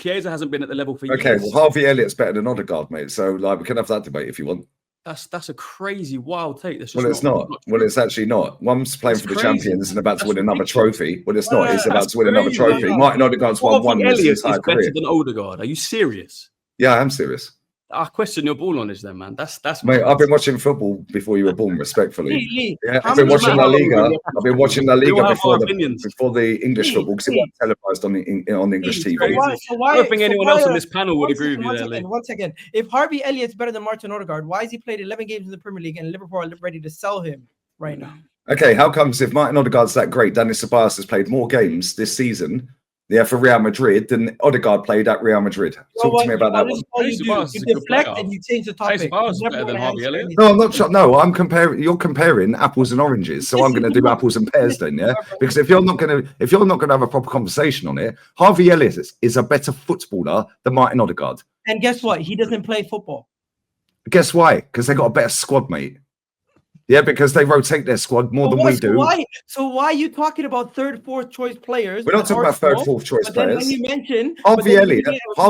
Chiesa hasn't been at the level for years. Okay, well, Harvey Elliott's better than Odegaard, mate. So, like, we can have that debate if you want. That's a crazy, wild take. That's just well, it's not. Well, it's actually not. One's playing for the champions and about to win another trophy. Well, it's not. He's about to win another trophy. Martin Odegaard's won one in his entire career. Better than Odegaard. Are you serious? Yeah, I am serious. I question your ball on this then, man. That's mate. I've been watching football before you were born, respectfully. Yeah, I've been watching La Liga. I've been watching La Liga before the English football because it wasn't televised on English TV. I don't think anyone else on this panel would agree with you there, Lee. One second. If Harvey Elliott's better than Martin Odegaard, why has he played 11 games in the Premier League and Liverpool are ready to sell him right now? Okay, how comes if Martin Odegaard's that great, Dani Ceballos has played more games this season? Yeah, for Real Madrid, then Odegaard played at Real Madrid. Talk to me about that one. You deflect and you change the topic. Better than Harvey Elliott. No, I'm not sure. No, I'm comparing. You're comparing apples and oranges, so I'm going to do apples and pears then, yeah. Because if you're not going to have a proper conversation on it, Harvey Elliott is a better footballer than Martin Odegaard. And guess what? He doesn't play football. Guess why? Because they got a better squad, mate. Yeah, because they rotate their squad more than we do. So why are you talking about third, fourth choice players? We're not talking about third, fourth choice players. When you mention Harvey Elliott, how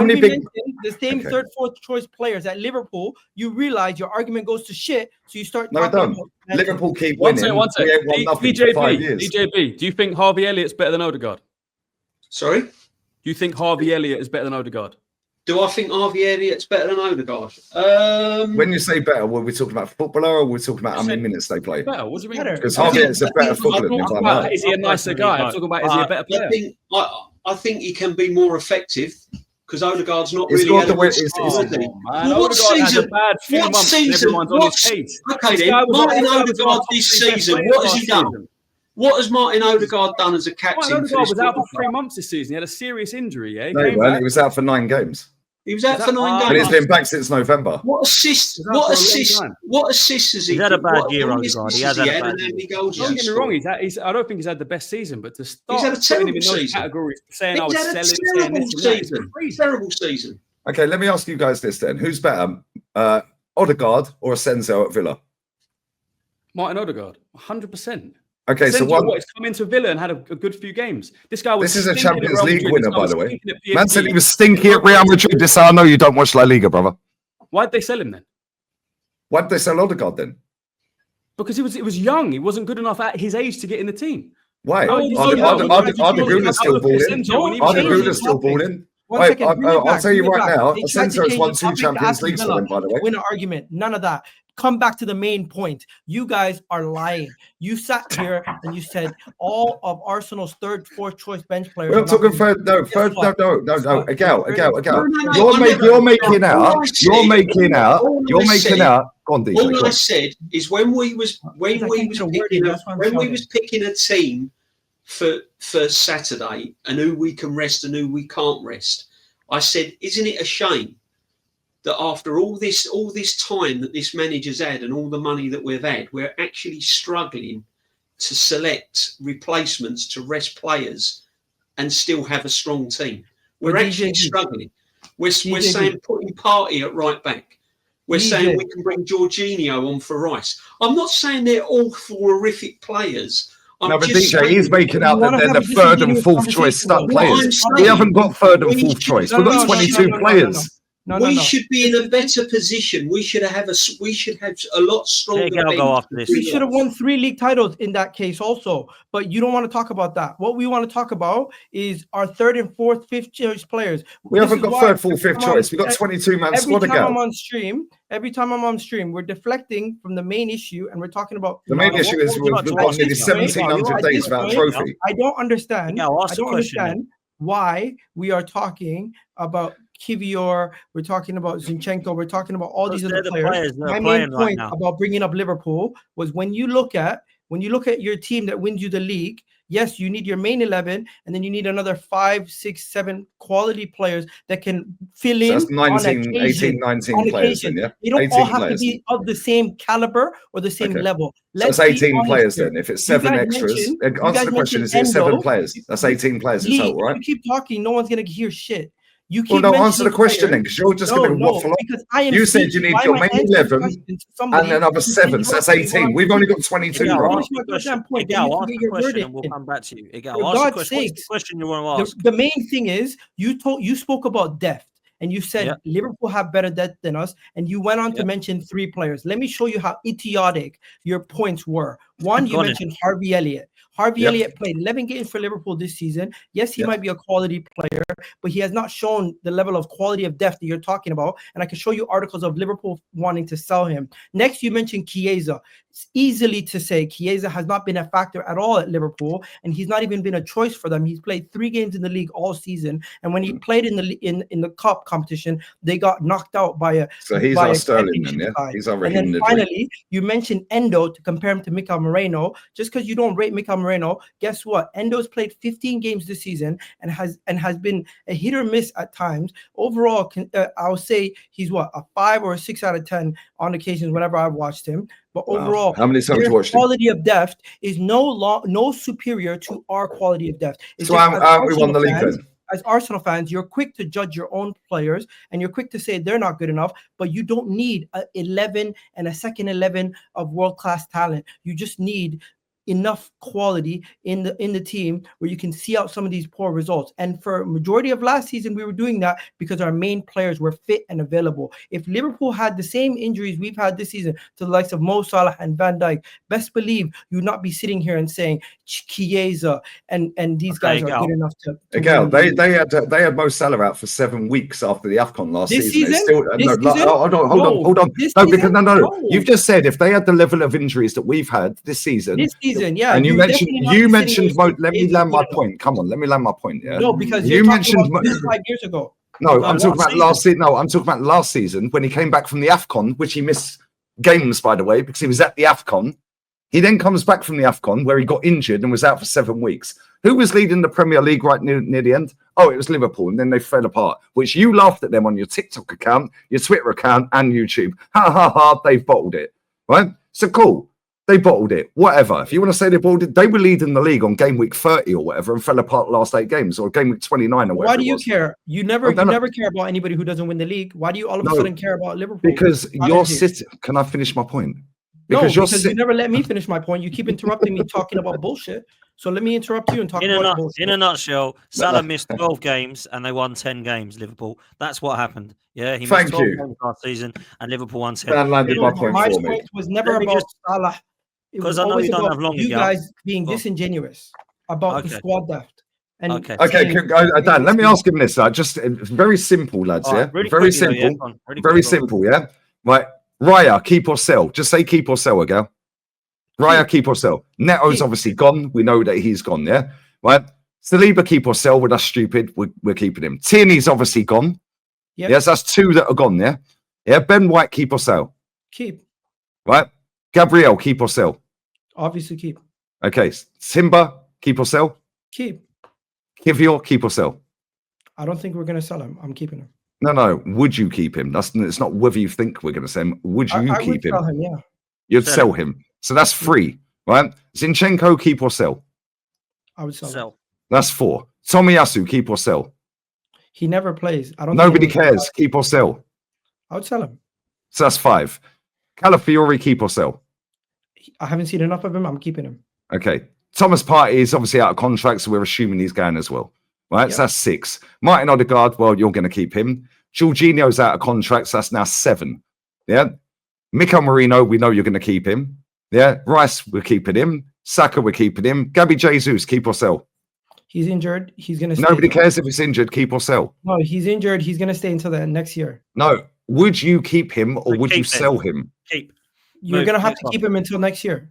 many big the same third, fourth choice players at Liverpool, you realize your argument goes to shit. So you start. No, it don't. Liverpool keep winning. One second. DJB, do you think Harvey Elliott's better than Odegaard? Sorry? Do you think Harvey Elliott is better than Odegaard? Do I think Harvey Elliott's better than Odegaard? When you say better, were we talking about footballer or were we talking about how many minutes they play? Better. What do you mean? Because Harvey Elliott's a better footballer. Is he a nicer guy? I'm talking about is he a better player? I think he can be more effective because Odegaard's not really. What season? Okay, then Martin Odegaard this season. What has he done? What has Martin Odegaard done as a captain? Martin Odegaard was out for 3 months this season. He had a serious injury. Yeah, he was out for 9 games. He was out for 9 games. And he's been back since November. What assists has he? He's had a bad year, Odegaard. He has had a bad year. Don't get me wrong. I don't think he's had the best season, but to start he's had a terrible season. Categories, saying I was selling, terrible season. Okay, let me ask you guys this then: who's better, Odegaard or Asensio at Villa? Martin Odegaard, 100%. Okay, Asensio, so he's come into Villa and had a good few games. This guy was. This is a Champions League winner, by the way. Man said he was stinky at Real Madrid. This I know you don't watch La Liga, brother. Why'd they sell him then? Why'd they sell Odegaard then? Because he was young. He wasn't good enough at his age to get in the team. Why? Arda Güler's still balling. Arda Güler's still balling. Wait, I'll tell you right now, Asensio's won 2 Champions Leagues for him, by the way. Win an argument. None of that. Come back to the main point. You guys are lying. You sat here and you said all of Arsenal's third, fourth choice bench players. We're not talking third. No. Egal. You're making out. Go on, DJ. All I said is when we was picking a team for Saturday and who we can rest and who we can't rest, I said, isn't it a shame that after all this time that this manager's had and all the money that we've had, we're actually struggling to select replacements to rest players and still have a strong team. We're actually struggling. We're saying putting Partey at right back. We're saying we can bring Jorginho on for Rice. I'm not saying they're all horrific players. No, but DJ, he's making out that they're the third and fourth choice stud players. We haven't got third and fourth choice. We've got 22 players. We should be in a better position. We should have a lot stronger. We should have won 3 league titles in that case also. But you don't want to talk about that. What we want to talk about is our third and fourth, fifth choice players. We haven't got third, fourth, fifth choice. We've got 22-man squad again. Every time I'm on stream, we're deflecting from the main issue and we're talking about the main issue is we've got nearly 1,700 days without a trophy. I don't understand. Why we are talking about Kivior, we're talking about Zinchenko, we're talking about all these other players. My main point about bringing up Liverpool was when you look at your team that wins you the league, yes, you need your main 11, and then you need another 5, 6, 7 quality players that can fill in. So that's 19 players, then, yeah? They don't all have to be of the same caliber or the same level. So that's 18 players then. If it's 7 extras, answer the question, is it 7 players? That's 18 players in total, right? You keep talking, no one's going to hear shit. You keep answer the question then, because you're just going to waffle on. You said you need your main 11 and another 7, so that's 18. We've only got 22. Egal, ask the question and we'll come back to you. Egal, ask the question. What's the question you want to ask? The main thing is you spoke about depth. And you said Liverpool have better depth than us, and you went on to mention 3 players. Let me show you how idiotic your points were. One, you mentioned Harvey Elliott. Harvey Elliott played 11 games for Liverpool this season. Yes, he might be a quality player, but he has not shown the level of quality of depth that you're talking about. And I can show you articles of Liverpool wanting to sell him. Next, you mentioned Chiesa. It's easily to say Chiesa has not been a factor at all at Liverpool, and he's not even been a choice for them. He's played 3 games in the league all season, and when he played in the cup competition, they got knocked out by a. So he's our Sterling, then, yeah. He's already. And then finally, you mentioned Endo to compare him to Mikel Moreno. Just because you don't rate Mikel Moreno, guess what? Endo's played 15 games this season and has been a hit or miss at times. Overall, I'll say he's a 5 or a 6 out of 10 on occasions whenever I've watched him. But overall, how many times you watched quality of depth is no superior to our quality of depth. So how we won the league then? As Arsenal fans, you're quick to judge your own players and you're quick to say they're not good enough, but you don't need an 11 and a second 11 of world-class talent. You just need enough quality in the team where you can see out some of these poor results. And for a majority of last season, we were doing that because our main players were fit and available. If Liverpool had the same injuries we've had this season to the likes of Mo Salah and Van Dijk, best believe you would not be sitting here and saying Chiesa and these guys are good enough to Egal, they had Mo Salah out for 7 weeks after the AFCON last season. Hold on. No. You've just said if they had the level of injuries that we've had this season, yeah. And you mentioned let me land my point. Come on, let me land my point. Yeah. No, because you mentioned 5 years ago. No, I'm talking about last season. No, I'm talking about last season when he came back from the AFCON, which he missed games, by the way, because he was at the AFCON. He then comes back from the AFCON where he got injured and was out for 7 weeks. Who was leading the Premier League right near the end? Oh, it was Liverpool, and then they fell apart, which you laughed at them on your TikTok account, your Twitter account, and YouTube. Ha, ha, ha, they've bottled it, right? So cool. They bottled it, whatever. If you want to say they bottled it, they were leading the league on game week 30 or whatever and fell apart last 8 games or game week 29 or whatever. Why do you care? You never care about anybody who doesn't win the league. Why do you all of a sudden care about Liverpool? Because you're sitting. Can I finish my point? Because you never let me finish my point. You keep interrupting me talking about bullshit. So let me interrupt you and talk about bullshit. In a nutshell, Salah missed 12 games and they won 10 games, Liverpool. That's what happened. Yeah, he missed 12 games last season and Liverpool won 10. My point was never about Salah. Because I know you don't have long. You guys being disingenuous about the squad depth. Okay, Dan, let me ask him this. Just very simple, lads. Really very simple. Very simple. Yeah. Right. Raya, keep or sell. Just say keep or sell, Egal. Raya, keep or sell. Neto's obviously gone. We know that he's gone. Yeah. Right. Saliba, keep or sell. Well, that's stupid. We're keeping him. Tierney's obviously gone. Yep. Yes, that's 2 that are gone. Yeah. Yeah. Ben White, keep or sell. Keep. Right. Gabriel, keep or sell? Obviously, keep. Okay. Timber, keep or sell? Keep. Kivior, keep or sell? I don't think we're going to sell him. I'm keeping him. No. Would you keep him? It's not whether you think we're going to sell him. Would you keep him? Sell him? Yeah. You'd sell him. So that's 3, right? Zinchenko, keep or sell? I would sell. That's 4. Tomiyasu, keep or sell? He never plays. Nobody cares. Keep or sell? I would sell him. So that's 5. Calafiori, keep or sell? I haven't seen enough of him. I'm keeping him. Okay. Thomas Partey is obviously out of contract, so we're assuming he's going as well. Right? Yep. So that's 6. Martin Odegaard, well, you're going to keep him. Jorginho's out of contract, so that's now 7. Yeah. Mikel Merino, we know you're going to keep him. Yeah. Rice, we're keeping him. Saka, we're keeping him. Gabby Jesus, keep or sell? He's injured. He's going to stay. Nobody cares if he's injured. Keep or sell? No, he's injured. He's going to stay until the next year. No. Would you keep him or would you sell him? Keep. You're going to have to keep him until next year.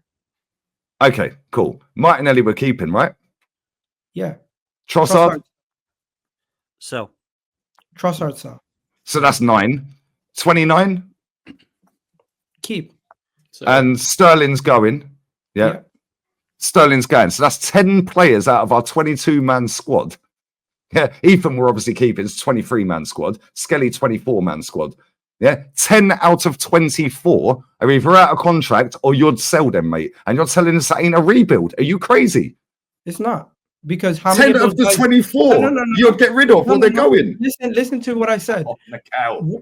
Okay, cool. Martinelli we're keeping, right? Yeah. Trossard? Sell. Trossard, sell. So that's 9. 29? Keep. And Sterling's going. Yeah. Sterling's going. So that's 10 players out of our 22-man squad. Yeah, Ethan we're obviously keeping. It's 23-man squad. Skelly, 24-man squad. Yeah, 10 out of 24 are either out of contract or you'd sell them, mate. And you're telling us that ain't a rebuild. Are you crazy? It's not. Because how many 10 of the 24 you'll get rid of when they're going. Listen to what I said.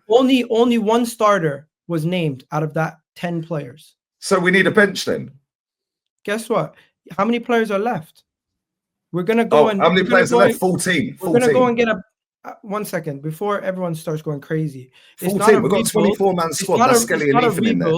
Only one starter was named out of that 10 players. So we need a bench then. Guess what? How many players are left? We're gonna go and how many players are left? 14. We're gonna go and get a 1 second before everyone starts going crazy. 14. We've got a 24-man squad. That's Skelly and Ethan in there.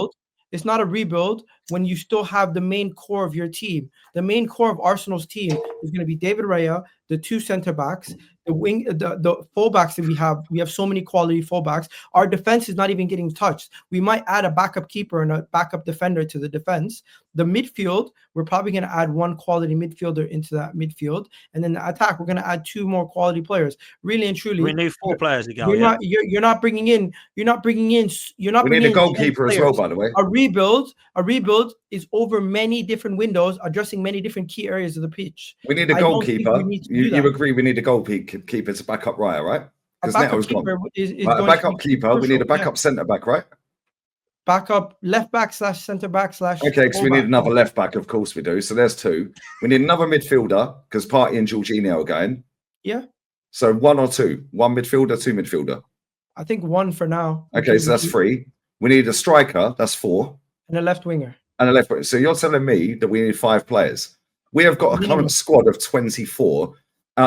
It's not a rebuild when you still have the main core of your team. The main core of Arsenal's team is going to be David Raya, the 2 center backs, the fullbacks that we have. We have so many quality fullbacks. Our defense is not even getting touched. We might add a backup keeper and a backup defender to the defense. The midfield, we're probably going to add 1 quality midfielder into that midfield, and then the attack, we're going to add 2 more quality players. Really and truly, we need 4 players to go. You're not bringing in. We need a goalkeeper as well, by the way. A rebuild is over many different windows, addressing many different key areas of the pitch. We need a goalkeeper. You agree we need a goalkeeper to back up Raya, right? Because Neto's gone. A backup keeper. We need a backup centre back, right? Backup left back / centre back / Okay, because we need another left back, of course we do. So there's 2. We need another midfielder because Partey and Jorginho are going. Yeah. So 1 or 2? 1 midfielder, 2 midfielder. I think 1 for now. Okay, so that's 3. We need a striker. That's 4. And a left winger. And a left winger. So you're telling me that we need 5 players. We have got a current squad of 24.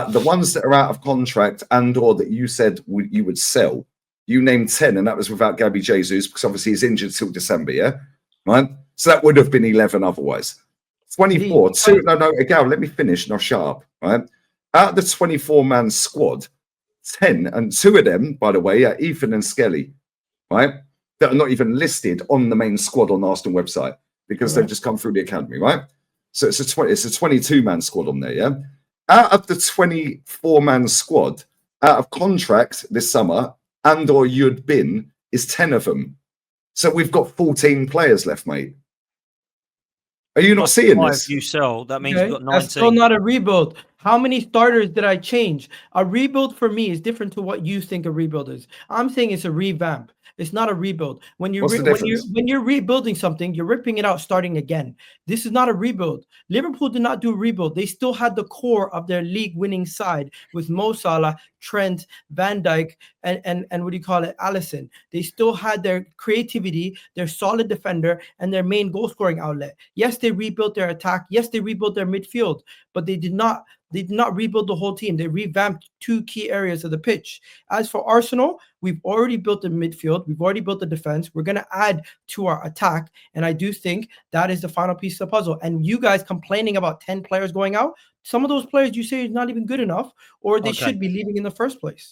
The ones that are out of contract and/or that you said you would sell, you named 10, and that was without Gabby Jesus because obviously he's injured till December, yeah? Right? So that would have been 11 otherwise. 24. Egal, let me finish and I'll shut up, right? Out of the 24-man squad, 10, and 2 of them, by the way, are Ethan and Skelly, right? That are not even listed on the main squad on the Arsenal website because they've just come through the academy, right? So it's a 22-man squad on there, yeah? Out of the 24-man squad, out of contract this summer, and/or you'd been, is 10 of them. So we've got 14 players left, mate. Are you not seeing this? If you sell, that means you've got 19. That's still not a rebuild. How many starters did I change? A rebuild for me is different to what you think a rebuild is. I'm saying it's a revamp. It's not a rebuild. When you're rebuilding something, you're ripping it out, starting again. This is not a rebuild. Liverpool did not do a rebuild. They still had the core of their league-winning side with Mo Salah, Trent, Van Dijk, and what do you call it, Alisson. They still had their creativity, their solid defender, and their main goal-scoring outlet. Yes, they rebuilt their attack. Yes, they rebuilt their midfield, but they did not rebuild the whole team. They revamped 2 key areas of the pitch. As for Arsenal, we've already built the midfield. We've already built the defense. We're going to add to our attack. And I do think that is the final piece of the puzzle. And you guys complaining about 10 players going out, some of those players you say is not even good enough, or they should be leaving in the first place.